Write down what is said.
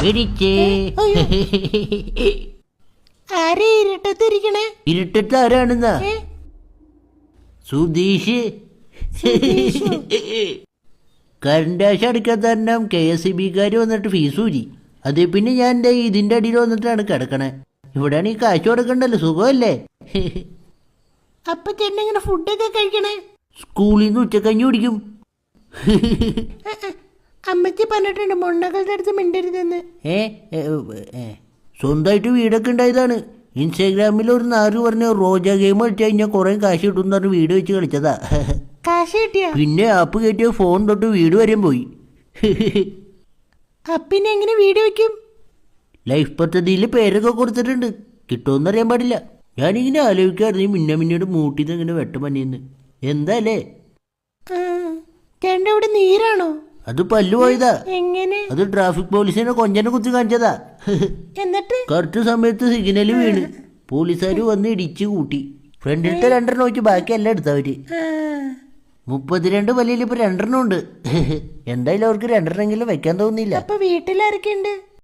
ഇടിച്ചേ. ആരെ ഇരുട്ടത്തിരിക്കണേ? ഇരുട്ടത്ത് ആരാണെന്നാ? സുധീഷ്. കറണ്ട് ആശ അടയ്ക്കാൻ തന്നെ KSEBക്കാർ വന്നിട്ട് ഫീസ് ഊരി. അതേ പിന്നെ ഞാൻ എൻ്റെ ഇതിൻ്റെ അടിയിൽ വന്നിട്ടാണ് കിടക്കണേ. ഇവിടെയാണ് ഈ കാശ് കൊടുക്കണ്ടല്ലോ, സുഖമല്ലേ? അപ്പൊ ചേട്ടൻ എങ്ങനെ ഫുഡൊക്കെ കഴിക്കണേ? സ്കൂളിൽ നിന്ന് ഉച്ചക്കഞ്ഞി കുടിക്കും. അമ്മച്ചി പറഞ്ഞിട്ടുണ്ട് മൊണ്ണകളുടെ അടുത്ത് മിണ്ടരുതെന്ന്. സ്വന്തമായിട്ട് വീടൊക്കെ ഉണ്ടായതാണ്. ഇൻസ്റ്റാഗ്രാമിൽ ഒരു നാറ് പറഞ്ഞ റോജ ഗെയിം കളിച്ചു കഴിഞ്ഞാൽ കുറെ കാശ് കിട്ടും എന്ന് പറഞ്ഞ് വീട് വെച്ച് കളിച്ചതാ. കാശ് കിട്ടിയ? പിന്നെ ആപ്പ് കയറ്റിയ ഫോൺ തൊട്ട് വീട് വരെയും പോയി. അപ്പിന്നെ എങ്ങനെ വീട് വെക്കും? ലൈഫ് പദ്ധതിയിൽ പേരൊക്കെ കൊടുത്തിട്ടുണ്ട്. കിട്ടുമെന്ന് അറിയാൻ പാടില്ല. ഞാനിങ്ങനെ ആലോചിക്കാറുണ്ട്, മിന്നമിന്നോട് മൂട്ടിന്ന് ഇങ്ങനെ വെട്ടമഞ്ഞെന്ന്. എന്താ അല്ലേ? ചേട്ടൻ്റെ ഇവിടെ നീരാണോ? അത് പല്ലു പോയതാ. എങ്ങനെ? അത് ട്രാഫിക് പോലീസിനെ കൊഞ്ചനെ കുത്തി കാണിച്ചതാ. എന്നിട്ട് കറക്റ്റ് സമയത്ത് സിഗ്നല് വീണ് പോലീസുകാർ വന്ന് ഇടിച്ചു കൂട്ടി. ഫ്രണ്ടിലത്തെ 2 നോക്കി ബാക്കി എല്ലാം എടുത്തവര്. 32 പല്ലിൽ ഇപ്പൊ 2 ഉണ്ട്. എന്തായാലും അവർക്ക് 2 വെക്കാൻ തോന്നിയില്ല. അപ്പൊ വീട്ടിലാരൊക്കെ ഉണ്ട്?